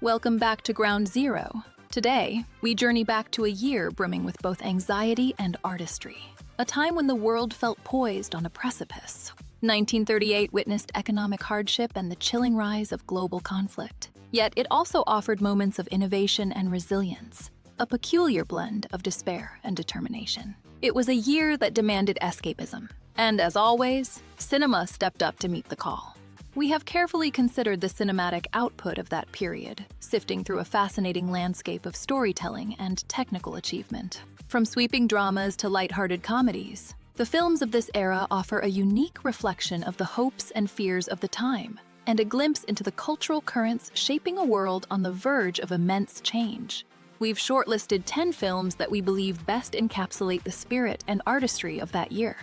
Welcome back to Ground Zero. Today, we journey back to a year brimming with both anxiety and artistry. A time when the world felt poised on a precipice. 1938 witnessed economic hardship and the chilling rise of global conflict. Yet it also offered moments of innovation and resilience, a peculiar blend of despair and determination. It was a year that demanded escapism. And as always, cinema stepped up to meet the call. We have carefully considered the cinematic output of that period, sifting through a fascinating landscape of storytelling and technical achievement. From sweeping dramas to lighthearted comedies, the films of this era offer a unique reflection of the hopes and fears of the time, and a glimpse into the cultural currents shaping a world on the verge of immense change. We've shortlisted 10 films that we believe best encapsulate the spirit and artistry of that year.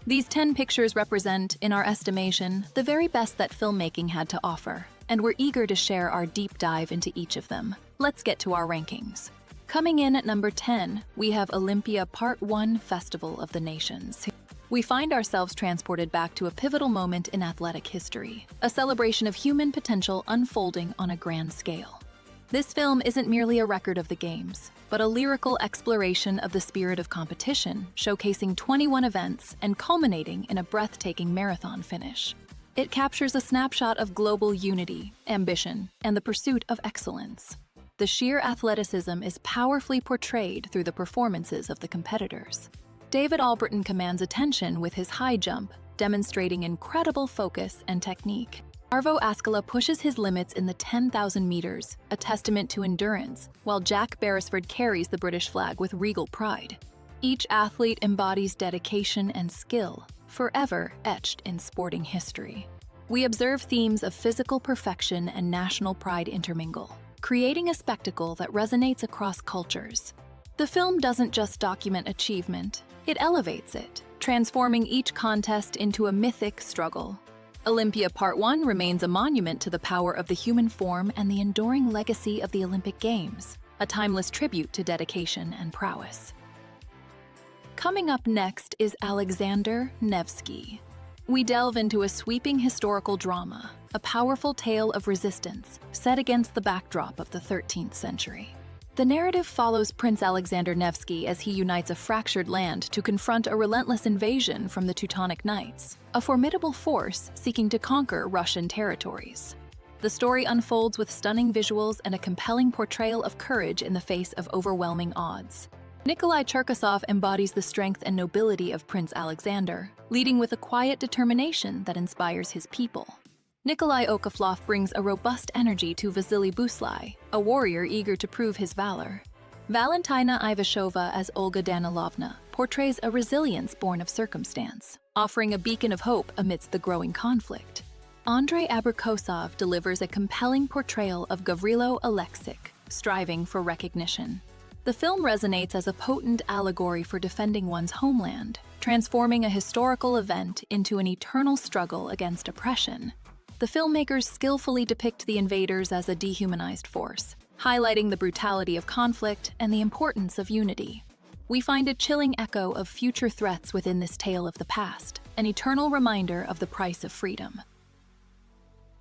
These 10 pictures represent, in our estimation, the very best that filmmaking had to offer, and we're eager to share our deep dive into each of them. Let's get to our rankings. Coming in at number 10, we have Olympia Part 1 Festival of the Nations. We find ourselves transported back to a pivotal moment in athletic history, a celebration of human potential unfolding on a grand scale. This film isn't merely a record of the games, but a lyrical exploration of the spirit of competition, showcasing 21 events and culminating in a breathtaking marathon finish. It captures a snapshot of global unity, ambition, and the pursuit of excellence. The sheer athleticism is powerfully portrayed through the performances of the competitors. David Alberton commands attention with his high jump, demonstrating incredible focus and technique. Arvo Askela pushes his limits in the 10,000 meters, a testament to endurance, while Jack Beresford carries the British flag with regal pride. Each athlete embodies dedication and skill, forever etched in sporting history. We observe themes of physical perfection and national pride intermingle, creating a spectacle that resonates across cultures. The film doesn't just document achievement, it elevates it, transforming each contest into a mythic struggle. Olympia Part 1 remains a monument to the power of the human form and the enduring legacy of the Olympic Games, a timeless tribute to dedication and prowess. Coming up next is Alexander Nevsky. We delve into a sweeping historical drama, a powerful tale of resistance set against the backdrop of the 13th century. The narrative follows Prince Alexander Nevsky as he unites a fractured land to confront a relentless invasion from the Teutonic Knights, a formidable force seeking to conquer Russian territories. The story unfolds with stunning visuals and a compelling portrayal of courage in the face of overwhelming odds. Nikolai Cherkasov embodies the strength and nobility of Prince Alexander, leading with a quiet determination that inspires his people. Nikolai Okaflov brings a robust energy to Vasily Buslai, a warrior eager to prove his valor. Valentina Ivashova as Olga Danilovna portrays a resilience born of circumstance, offering a beacon of hope amidst the growing conflict. Andrei Abrikosov delivers a compelling portrayal of Gavrilo Aleksik, striving for recognition. The film resonates as a potent allegory for defending one's homeland, transforming a historical event into an eternal struggle against oppression. The filmmakers skillfully depict the invaders as a dehumanized force, highlighting the brutality of conflict and the importance of unity. We find a chilling echo of future threats within this tale of the past, an eternal reminder of the price of freedom.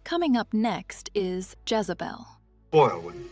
Coming up next is Jezebel. Spoil one.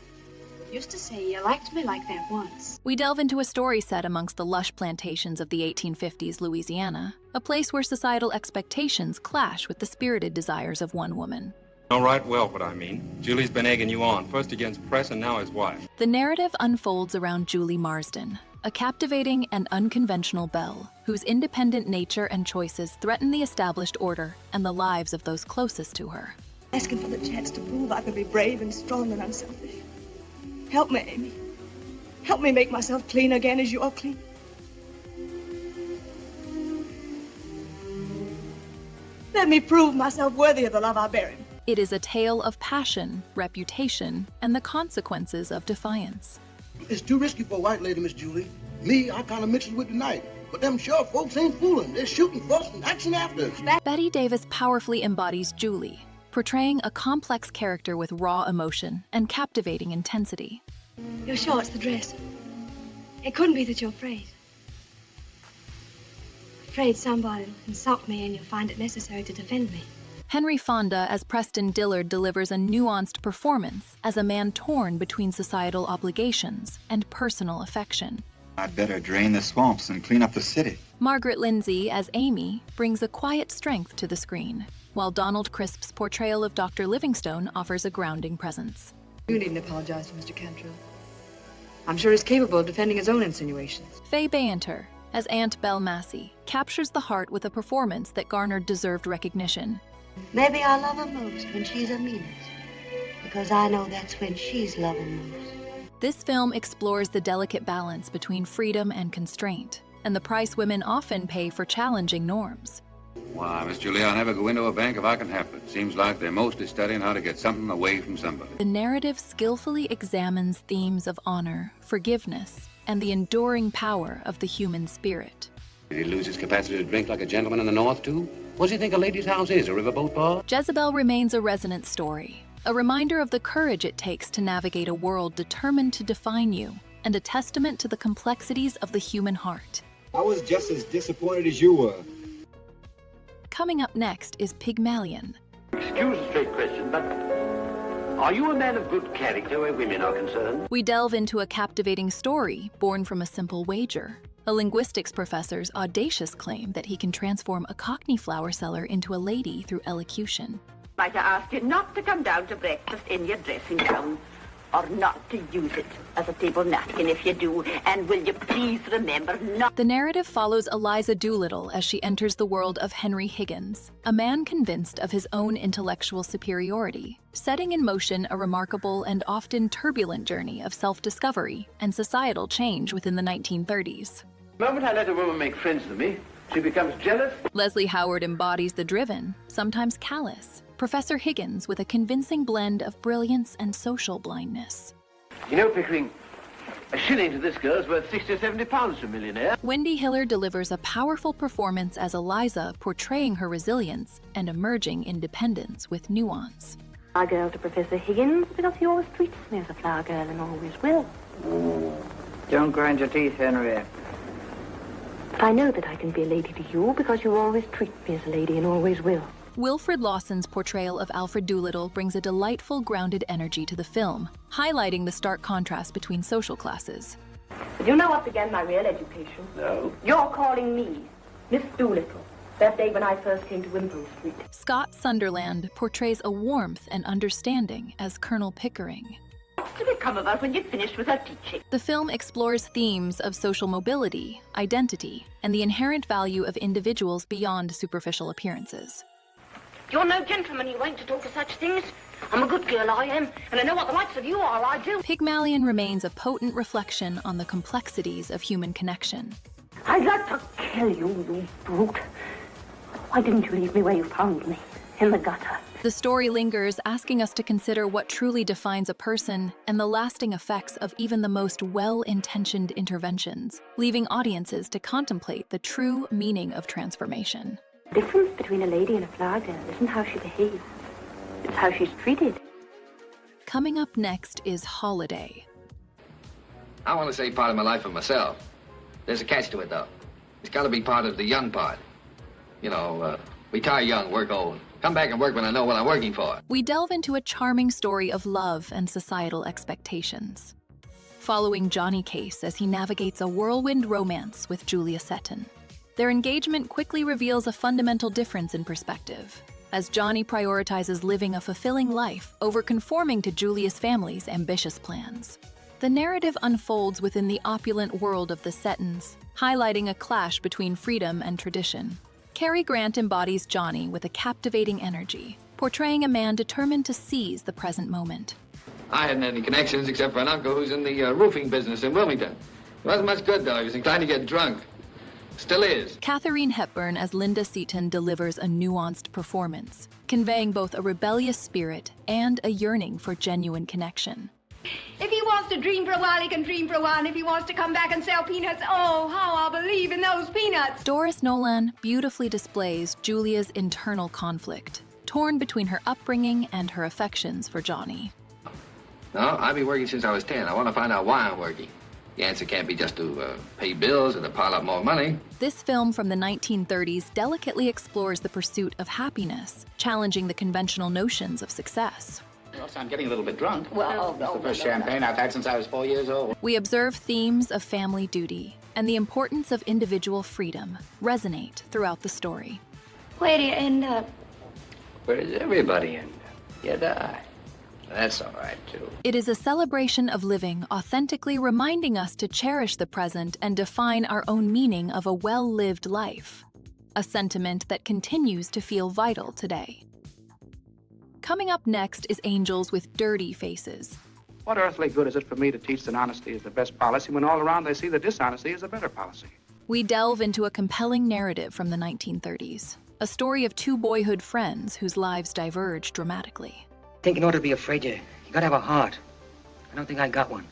Used to say you liked me like that once. We delve into a story set amongst the lush plantations of the 1850s Louisiana, a place where societal expectations clash with the spirited desires of one woman. Know right well what I mean. Julie's been egging you on, first against Press and now his wife. The narrative unfolds around Julie Marsden, a captivating and unconventional belle whose independent nature and choices threaten the established order and the lives of those closest to her. Asking for the chance to prove I could be brave and strong and unselfish. Help me, Amy. Help me make myself clean again as you are clean. Let me prove myself worthy of the love I bear him. It is a tale of passion, reputation, and the consequences of defiance. It's too risky for a white lady, Miss Julie. Me, I kind of mixed it with the night. But them sheriff folks ain't fooling. They're shooting first and action after us. Betty Davis powerfully embodies Julie, portraying a complex character with raw emotion and captivating intensity. You're sure it's the dress? It couldn't be that you're afraid. Afraid somebody will insult me and you'll find it necessary to defend me. Henry Fonda as Preston Dillard delivers a nuanced performance as a man torn between societal obligations and personal affection. I'd better drain the swamps and clean up the city. Margaret Lindsay as Amy brings a quiet strength to the screen, while Donald Crisp's portrayal of Dr. Livingstone offers a grounding presence. You needn't apologize to Mr. Cantrell. I'm sure he's capable of defending his own insinuations. Faye Bainter as Aunt Belle Massey captures the heart with a performance that garnered deserved recognition. Maybe I love her most when she's her meanest, because I know that's when she's loving most. This film explores the delicate balance between freedom and constraint, and the price women often pay for challenging norms. Why, Miss Julie, I'll never go into a bank if I can help it. Seems like they're mostly studying how to get something away from somebody. The narrative skillfully examines themes of honor, forgiveness, and the enduring power of the human spirit. Did he lose his capacity to drink like a gentleman in the North, too? What does he think a lady's house is, a riverboat bar? Jezebel remains a resonant story, a reminder of the courage it takes to navigate a world determined to define you, and a testament to the complexities of the human heart. I was just as disappointed as you were. Coming up next is Pygmalion. Excuse a straight question, but are you a man of good character where women are concerned? We delve into a captivating story born from a simple wager. A linguistics professor's audacious claim that he can transform a Cockney flower seller into a lady through elocution. Might I ask you not to come down to breakfast in your dressing gown, or not to use it as a table napkin if you do, and will you please remember not... The narrative follows Eliza Doolittle as she enters the world of Henry Higgins, a man convinced of his own intellectual superiority, setting in motion a remarkable and often turbulent journey of self-discovery and societal change within the 1930s. The moment I let a woman make friends with me, she becomes jealous. Leslie Howard embodies the driven, sometimes callous, Professor Higgins with a convincing blend of brilliance and social blindness. You know, Pickering, a shilling to this girl's worth 60 or 70 pounds to a millionaire. Wendy Hiller delivers a powerful performance as Eliza, portraying her resilience and emerging independence with nuance. Flower girl to Professor Higgins because he always treats me as a flower girl and always will. Don't grind your teeth, Henry. But I know that I can be a lady to you because you always treat me as a lady and always will. Wilfrid Lawson's portrayal of Alfred Doolittle brings a delightful, grounded energy to the film, highlighting the stark contrast between social classes. But you know what began my real education? No. You're calling me Miss Doolittle, that day when I first came to Wimpole Street. Scott Sunderland portrays a warmth and understanding as Colonel Pickering. What's to become of her when you've finished with her teaching? The film explores themes of social mobility, identity, and the inherent value of individuals beyond superficial appearances. You're no gentleman, you ain't to talk of such things. I'm a good girl, I am, and I know what the likes of you are, I do. Pygmalion remains a potent reflection on the complexities of human connection. I'd like to kill you, you brute. Why didn't you leave me where you found me, in the gutter? The story lingers, asking us to consider what truly defines a person and the lasting effects of even the most well-intentioned interventions, leaving audiences to contemplate the true meaning of transformation. The difference between a lady and a flower girl isn't how she behaves, it's how she's treated. Coming up next is Holiday. I want to say part of my life for myself. There's a catch to it, though. It's got to be part of the young part. You know, retire young, work old. Come back and work when I know what I'm working for. We delve into a charming story of love and societal expectations, following Johnny Case as he navigates a whirlwind romance with Julia Seton. Their engagement quickly reveals a fundamental difference in perspective, as Johnny prioritizes living a fulfilling life over conforming to Julia's family's ambitious plans. The narrative unfolds within the opulent world of the Setons, highlighting a clash between freedom and tradition. Cary Grant embodies Johnny with a captivating energy, portraying a man determined to seize the present moment. I hadn't any connections except for an uncle who's in the roofing business in Wilmington. It wasn't much good, though. He was inclined to get drunk. Still is. Katharine Hepburn as Linda Seaton delivers a nuanced performance, conveying both a rebellious spirit and a yearning for genuine connection. If he wants to dream for a while, he can dream for a while. And if he wants to come back and sell peanuts, oh, how I'll believe in those peanuts. Doris Nolan beautifully displays Julia's internal conflict, torn between her upbringing and her affections for Johnny. No, I've been working since I was 10. I want to find out why I'm working. The answer can't be just to pay bills or to pile up more money. This film from the 1930s delicately explores the pursuit of happiness, challenging the conventional notions of success. Also, I'm getting a little bit drunk. Well, That's the first champagne I've had since I was 4 years old. We observe themes of family duty and the importance of individual freedom resonate throughout the story. Where do you end up? Where does everybody end up? You die. That's all right, too. It is a celebration of living, authentically reminding us to cherish the present and define our own meaning of a well-lived life, a sentiment that continues to feel vital today. Coming up next is Angels with Dirty Faces. What earthly good is it for me to teach that honesty is the best policy when all around they see that dishonesty is a better policy? We delve into a compelling narrative from the 1930s, a story of two boyhood friends whose lives diverge dramatically. I think in order to be afraid, you gotta have a heart. I don't think I got one.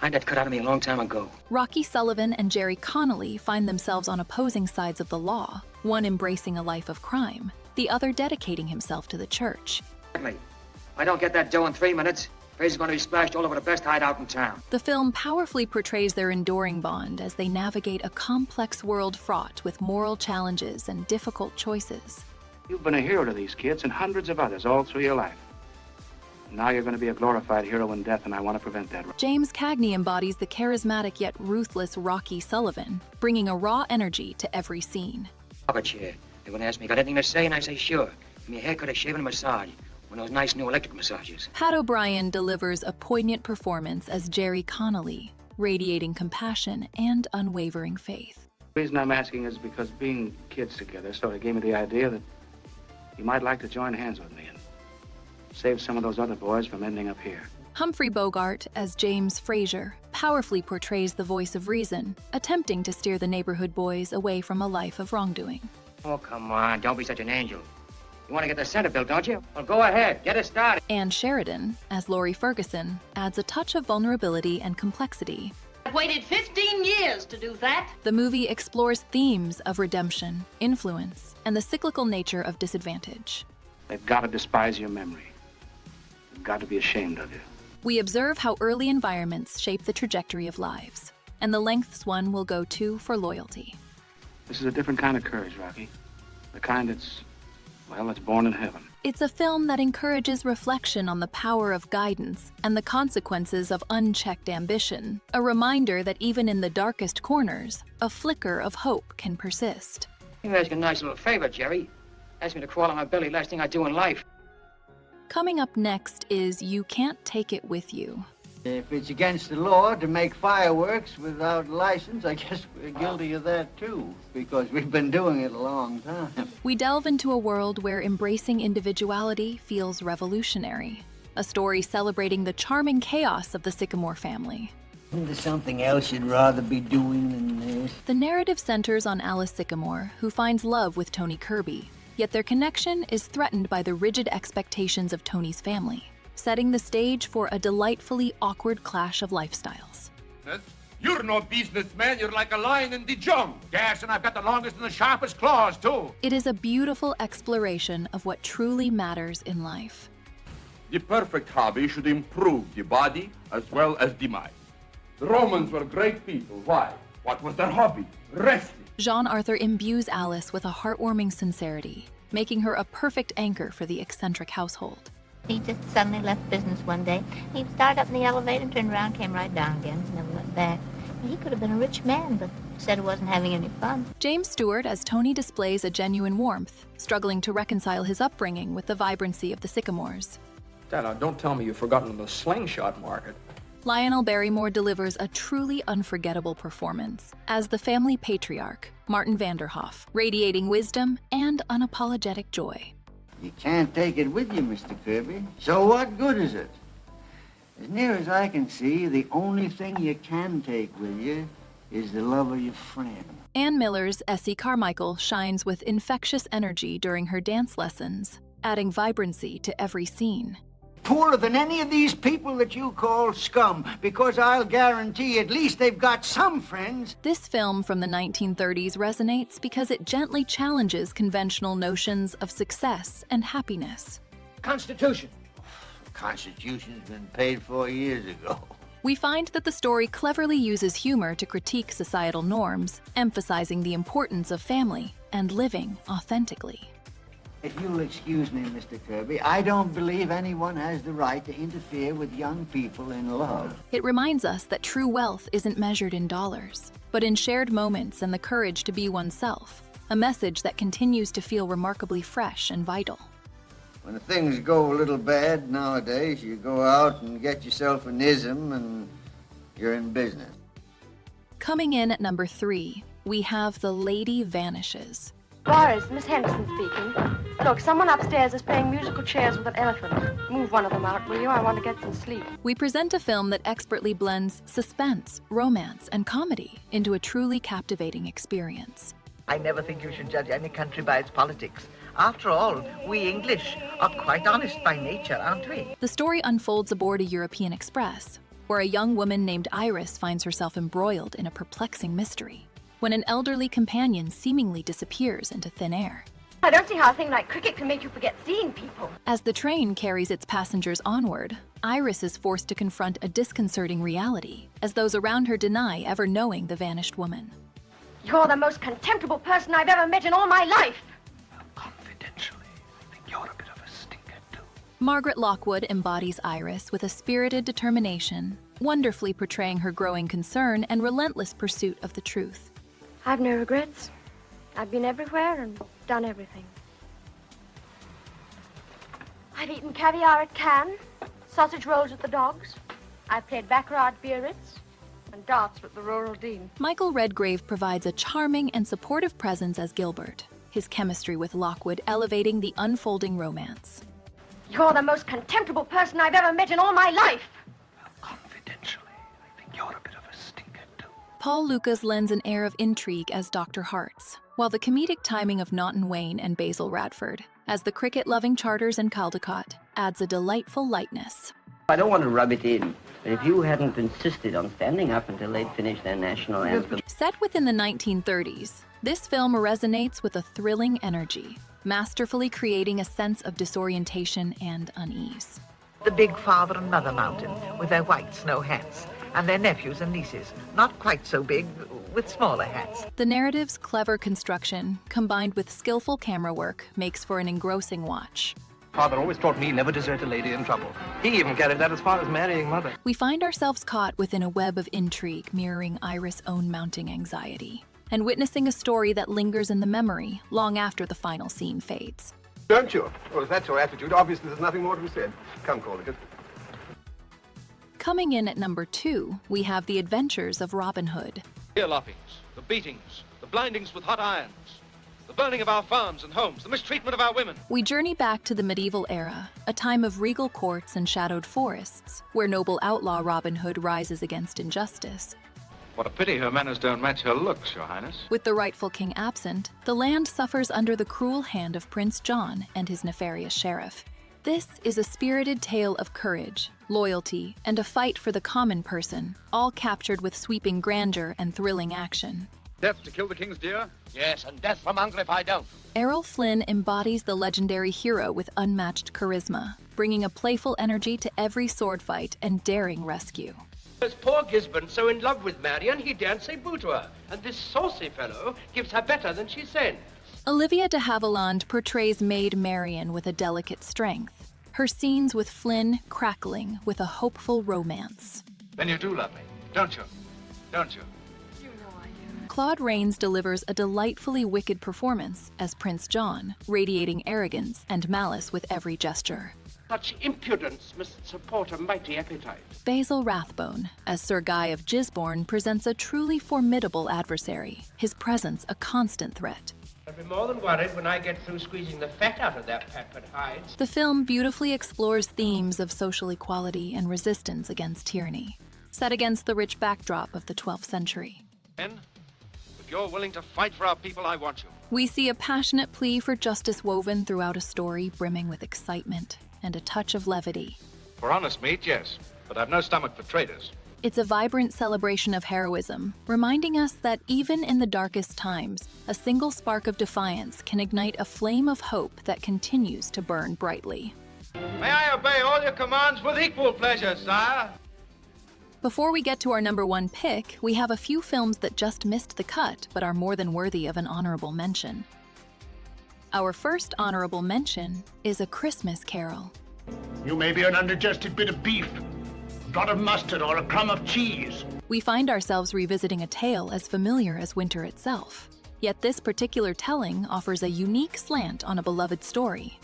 I had that cut out of me a long time ago. Rocky Sullivan and Jerry Connolly find themselves on opposing sides of the law, one embracing a life of crime, the other dedicating himself to the church. If I don't get that dough in 3 minutes, Fraser's going to be splashed all over the best hideout in town. The film powerfully portrays their enduring bond as they navigate a complex world fraught with moral challenges and difficult choices. You've been a hero to these kids and hundreds of others all through your life. Now you're going to be a glorified hero in death, and I want to prevent that. James Cagney embodies the charismatic yet ruthless Rocky Sullivan, bringing a raw energy to every scene. But they're going to ask me, got anything to say? And I say, sure. Give me a haircut, a shave, and a massage. One of those nice new electric massages. Pat O'Brien delivers a poignant performance as Jerry Connolly, radiating compassion and unwavering faith. The reason I'm asking is because being kids together sort of gave me the idea that you might like to join hands with me and save some of those other boys from ending up here. Humphrey Bogart, as James Fraser, powerfully portrays the voice of reason, attempting to steer the neighborhood boys away from a life of wrongdoing. Oh, come on, don't be such an angel. You want to get the Senate bill, don't you? Well, go ahead, get it started. Ann Sheridan, as Laurie Ferguson, adds a touch of vulnerability and complexity. I've waited 15 years to do that. The movie explores themes of redemption, influence, and the cyclical nature of disadvantage. They've got to despise your memory. They've got to be ashamed of you. We observe how early environments shape the trajectory of lives, and the lengths one will go to for loyalty. This is a different kind of courage, Rocky. The kind that's born in heaven. It's a film that encourages reflection on the power of guidance and the consequences of unchecked ambition, a reminder that even in the darkest corners, a flicker of hope can persist. You ask a nice little favor, Jerry. Ask me to crawl on my belly, last thing I do in life. Coming up next is You Can't Take It With You. If it's against the law to make fireworks without license, I guess we're guilty of that too, because we've been doing it a long time. We delve into a world where embracing individuality feels revolutionary. A story celebrating the charming chaos of the Sycamore family. Isn't there something else you'd rather be doing than this? The narrative centers on Alice Sycamore, who finds love with Tony Kirby, yet their connection is threatened by the rigid expectations of Tony's family, setting the stage for a delightfully awkward clash of lifestyles. You're no businessman, you're like a lion in the jungle. Yes, and I've got the longest and the sharpest claws, too. It is a beautiful exploration of what truly matters in life. The perfect hobby should improve the body as well as the mind. The Romans were great people. Why? What was their hobby? Wrestling. Jean Arthur imbues Alice with a heartwarming sincerity, making her a perfect anchor for the eccentric household. He just suddenly left business one day. He started up in the elevator, turned around, came right down again, never went back. He could have been a rich man, but said he wasn't having any fun. James Stewart as Tony displays a genuine warmth, struggling to reconcile his upbringing with the vibrancy of the Sycamores. Dad, don't tell me you've forgotten the slingshot market. Lionel Barrymore delivers a truly unforgettable performance as the family patriarch, Martin Vanderhoff, radiating wisdom and unapologetic joy. You can't take it with you, Mr. Kirby. So what good is it? As near as I can see, the only thing you can take with you is the love of your friend. Ann Miller's Essie Carmichael shines with infectious energy during her dance lessons, adding vibrancy to every scene. Poorer than any of these people that you call scum, because I'll guarantee at least they've got some friends. This film from the 1930s resonates because it gently challenges conventional notions of success and happiness. Constitution. The Constitution's been paid for years ago. We find that the story cleverly uses humor to critique societal norms, emphasizing the importance of family and living authentically. If you'll excuse me, Mr. Kirby, I don't believe anyone has the right to interfere with young people in love. It reminds us that true wealth isn't measured in dollars, but in shared moments and the courage to be oneself, a message that continues to feel remarkably fresh and vital. When things go a little bad nowadays, you go out and get yourself an ism and you're in business. Coming in at number 3, we have The Lady Vanishes. Boris, Miss Henderson speaking. Look, someone upstairs is playing musical chairs with an elephant. Move one of them out, will you? I want to get some sleep. We present a film that expertly blends suspense, romance, and comedy into a truly captivating experience. I never think you should judge any country by its politics. After all, we English are quite honest by nature, aren't we? The story unfolds aboard a European express, where a young woman named Iris finds herself embroiled in a perplexing mystery, when an elderly companion seemingly disappears into thin air. I don't see how a thing like cricket can make you forget seeing people. As the train carries its passengers onward, Iris is forced to confront a disconcerting reality, as those around her deny ever knowing the vanished woman. You're the most contemptible person I've ever met in all my life. Confidentially, I think you're a bit of a stinker, too. Margaret Lockwood embodies Iris with a spirited determination, wonderfully portraying her growing concern and relentless pursuit of the truth. I've no regrets. I've been everywhere and done everything. I've eaten caviar at Cannes, sausage rolls with the dogs. I've played baccarat at Biarritz, and darts with the rural dean. Michael Redgrave provides a charming and supportive presence as Gilbert, his chemistry with Lockwood elevating the unfolding romance. You're the most contemptible person I've ever met in all my life. Confidentially, I think you're a bit of a stinker, too. Paul Lucas lends an air of intrigue as Dr. Hartz, while the comedic timing of Naughton Wayne and Basil Radford, as the cricket-loving Charters and Caldecott, adds a delightful lightness. I don't want to rub it in, but if you hadn't insisted on standing up until they'd finished their national anthem... Set within the 1930s, this film resonates with a thrilling energy, masterfully creating a sense of disorientation and unease. The big father and mother mountain with their white snow hats, and their nephews and nieces, not quite so big, with smaller hats. The narrative's clever construction, combined with skillful camera work, makes for an engrossing watch. Father always taught me never desert a lady in trouble. He even carried that as far as marrying Mother. We find ourselves caught within a web of intrigue mirroring Iris' own mounting anxiety, and witnessing a story that lingers in the memory long after the final scene fades. Don't you? Well, if that's your attitude, obviously there's nothing more to be said. Come, Caldecott. Coming in at number 2, we have The Adventures of Robin Hood. Earloppings, the beatings, the blindings with hot irons, the burning of our farms and homes, the mistreatment of our women. We journey back to the medieval era, a time of regal courts and shadowed forests, where noble outlaw Robin Hood rises against injustice. What a pity her manners don't match her looks, Your Highness. With the rightful king absent, the land suffers under the cruel hand of Prince John and his nefarious sheriff. This is a spirited tale of courage, loyalty, and a fight for the common person, all captured with sweeping grandeur and thrilling action. Death to kill the king's deer? Yes, and death from uncle if I don't. Errol Flynn embodies the legendary hero with unmatched charisma, bringing a playful energy to every sword fight and daring rescue. There's poor Gisborne so in love with Marion he daren't say boo to her, and this saucy fellow gives her better than she sent. Olivia de Havilland portrays Maid Marian with a delicate strength, her scenes with Flynn crackling with a hopeful romance. Then you do love me, don't you? Don't you? Claude Rains delivers a delightfully wicked performance as Prince John, radiating arrogance and malice with every gesture. Such impudence must support a mighty appetite. Basil Rathbone, as Sir Guy of Gisborne, presents a truly formidable adversary, his presence a constant threat. I'll be more than worried when I get through squeezing the fat out of that pampered hides. The film beautifully explores themes of social equality and resistance against tyranny, set against the rich backdrop of the 12th century. Men, if you're willing to fight for our people, I want you. We see a passionate plea for justice woven throughout a story brimming with excitement and a touch of levity. For honest meat, yes, but I've no stomach for traitors. It's a vibrant celebration of heroism, reminding us that even in the darkest times, a single spark of defiance can ignite a flame of hope that continues to burn brightly. May I obey all your commands with equal pleasure, sire? Before we get to our number 1 pick, we have a few films that just missed the cut but are more than worthy of an honorable mention. Our first honorable mention is A Christmas Carol. You may be an undigested bit of beef, a dot of mustard, or a crumb of cheese. We find ourselves revisiting a tale as familiar as winter itself. Yet this particular telling offers a unique slant on a beloved story.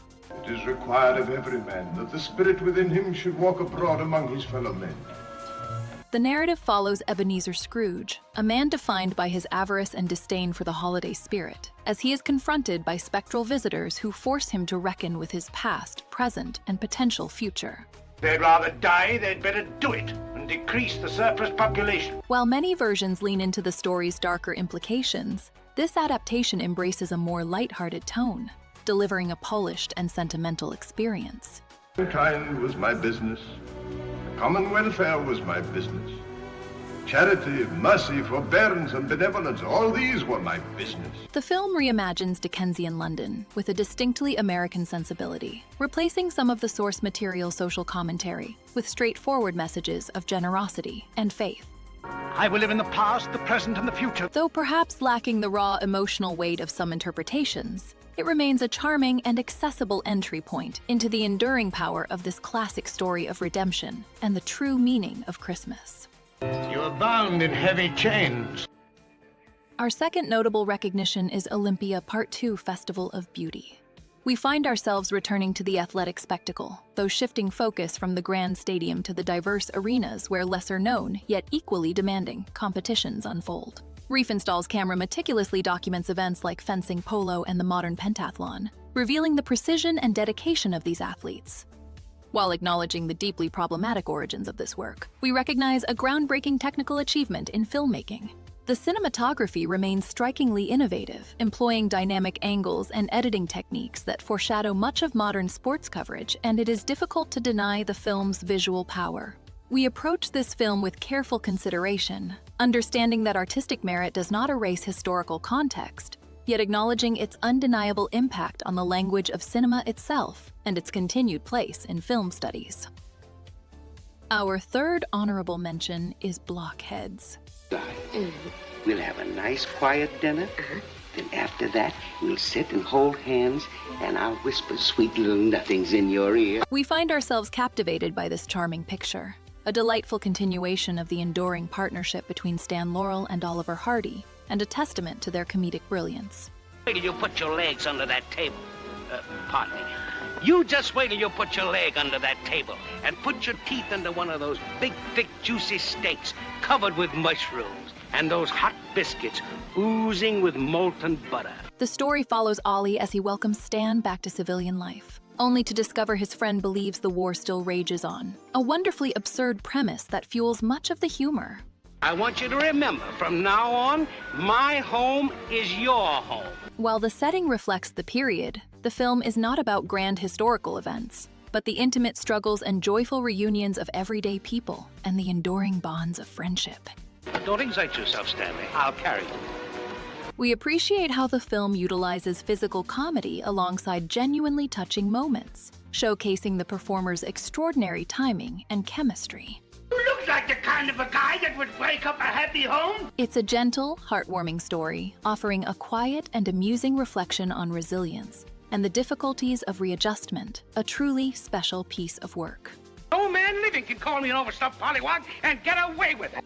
It is required of every man that the spirit within him should walk abroad among his fellow men. The narrative follows Ebenezer Scrooge, a man defined by his avarice and disdain for the holiday spirit, as he is confronted by spectral visitors who force him to reckon with his past, present, and potential future. They'd rather die, they'd better do it and decrease the surplus population. While many versions lean into the story's darker implications, this adaptation embraces a more lighthearted tone, delivering a polished and sentimental experience. Mankind was my business. Common welfare was my business. Charity, mercy, forbearance, and benevolence, all these were my business. The film reimagines Dickensian London with a distinctly American sensibility, replacing some of the source material social commentary with straightforward messages of generosity and faith. I will live in the past, the present, and the future. Though perhaps lacking the raw emotional weight of some interpretations, it remains a charming and accessible entry point into the enduring power of this classic story of redemption and the true meaning of Christmas. You are bound in heavy chains. Our second notable recognition is Olympia Part 2 Festival of Beauty. We find ourselves returning to the athletic spectacle, though shifting focus from the grand stadium to the diverse arenas where lesser-known, yet equally demanding, competitions unfold. Riefenstahl's camera meticulously documents events like fencing, polo, and the modern pentathlon, revealing the precision and dedication of these athletes. While acknowledging the deeply problematic origins of this work, we recognize a groundbreaking technical achievement in filmmaking. The cinematography remains strikingly innovative, employing dynamic angles and editing techniques that foreshadow much of modern sports coverage, and it is difficult to deny the film's visual power. We approach this film with careful consideration, understanding that artistic merit does not erase historical context, yet acknowledging its undeniable impact on the language of cinema itself and its continued place in film studies. Our third honorable mention is Blockheads. We'll have a nice, quiet dinner. Then after that, we'll sit and hold hands, and I'll whisper sweet little nothings in your ear. We find ourselves captivated by this charming picture, a delightful continuation of the enduring partnership between Stan Laurel and Oliver Hardy, and a testament to their comedic brilliance. Wait till you put your legs under that table. Pardon me. You just wait till you put your leg under that table and put your teeth into one of those big, thick, juicy steaks covered with mushrooms and those hot biscuits oozing with molten butter. The story follows Ollie as he welcomes Stan back to civilian life, only to discover his friend believes the war still rages on. A wonderfully absurd premise that fuels much of the humor. I want you to remember, from now on, my home is your home. While the setting reflects the period, the film is not about grand historical events, but the intimate struggles and joyful reunions of everyday people and the enduring bonds of friendship. Don't excite yourself, Stanley. I'll carry you. We appreciate how the film utilizes physical comedy alongside genuinely touching moments, showcasing the performer's extraordinary timing and chemistry. You look like the kind of a guy that would break up a happy home. It's a gentle, heartwarming story, offering a quiet and amusing reflection on resilience and the difficulties of readjustment, a truly special piece of work. No man living can call me an overstuffed pollywog and get away with it.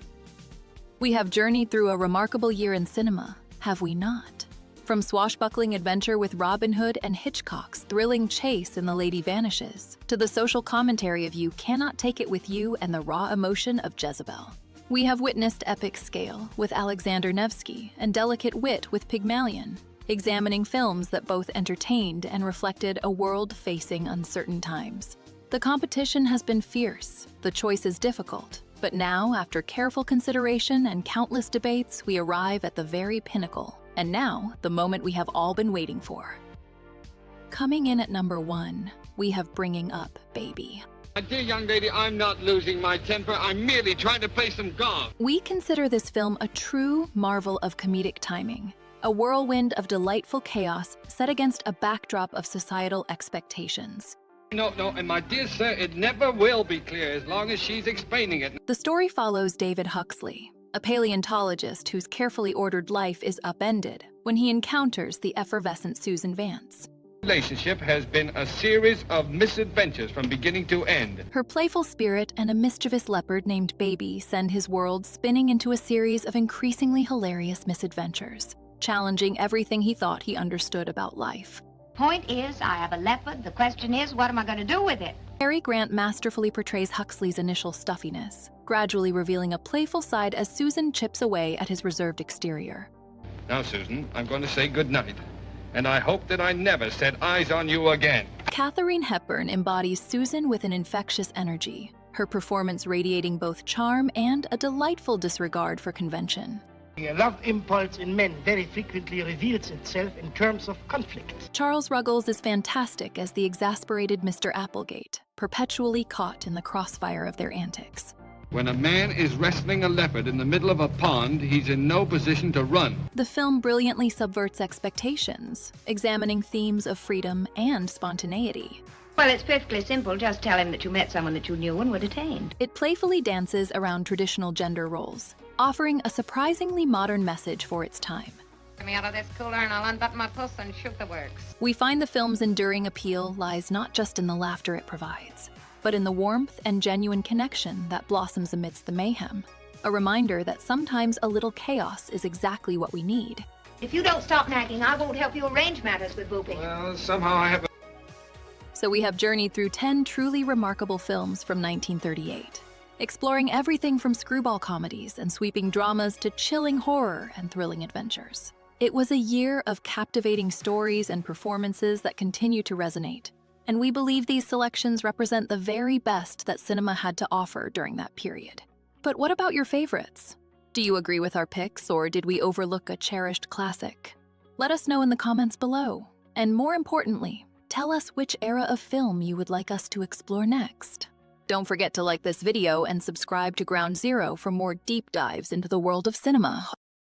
We have journeyed through a remarkable year in cinema, have we not? From swashbuckling adventure with Robin Hood and Hitchcock's thrilling chase in The Lady Vanishes, to the social commentary of You Cannot Take It With You and the raw emotion of Jezebel. We have witnessed epic scale with Alexander Nevsky and delicate wit with Pygmalion, examining films that both entertained and reflected a world facing uncertain times. The competition has been fierce, the choice is difficult, but now, after careful consideration and countless debates, we arrive at the very pinnacle. And now, the moment we have all been waiting for. Coming in at number 1, we have Bringing Up Baby. My dear young lady, I'm not losing my temper. I'm merely trying to play some golf. We consider this film a true marvel of comedic timing, a whirlwind of delightful chaos set against a backdrop of societal expectations. No, and my dear sir, it never will be clear as long as she's explaining it. The story follows David Huxley, a paleontologist whose carefully ordered life is upended when he encounters the effervescent Susan Vance. Relationship has been a series of misadventures from beginning to end. Her playful spirit and a mischievous leopard named Baby send his world spinning into a series of increasingly hilarious misadventures, challenging everything he thought he understood about life. Point is, I have a leopard. The question is, what am I going to do with it? Cary Grant masterfully portrays Huxley's initial stuffiness, gradually revealing a playful side as Susan chips away at his reserved exterior. Now, Susan, I'm going to say goodnight, and I hope that I never set eyes on you again. Katharine Hepburn embodies Susan with an infectious energy, her performance radiating both charm and a delightful disregard for convention. A love impulse in men very frequently reveals itself in terms of conflict. Charles Ruggles is fantastic as the exasperated Mr. Applegate, perpetually caught in the crossfire of their antics. When a man is wrestling a leopard in the middle of a pond, he's in no position to run. The film brilliantly subverts expectations, examining themes of freedom and spontaneity. Well, it's perfectly simple. Just tell him that you met someone that you knew and were detained. It playfully dances around traditional gender roles, offering a surprisingly modern message for its time. Get me out of this cooler and I'll unbutton my puss and shoot the works. We find the film's enduring appeal lies not just in the laughter it provides, but in the warmth and genuine connection that blossoms amidst the mayhem. A reminder that sometimes a little chaos is exactly what we need. If you don't stop nagging, I won't help you arrange matters with Whooping. Well, somehow I have So we have journeyed through 10 truly remarkable films from 1938, exploring everything from screwball comedies and sweeping dramas to chilling horror and thrilling adventures. It was a year of captivating stories and performances that continue to resonate, and we believe these selections represent the very best that cinema had to offer during that period. But what about your favorites? Do you agree with our picks, or did we overlook a cherished classic? Let us know in the comments below, and more importantly, tell us which era of film you would like us to explore next. Don't forget to like this video and subscribe to Ground Zero for more deep dives into the world of cinema.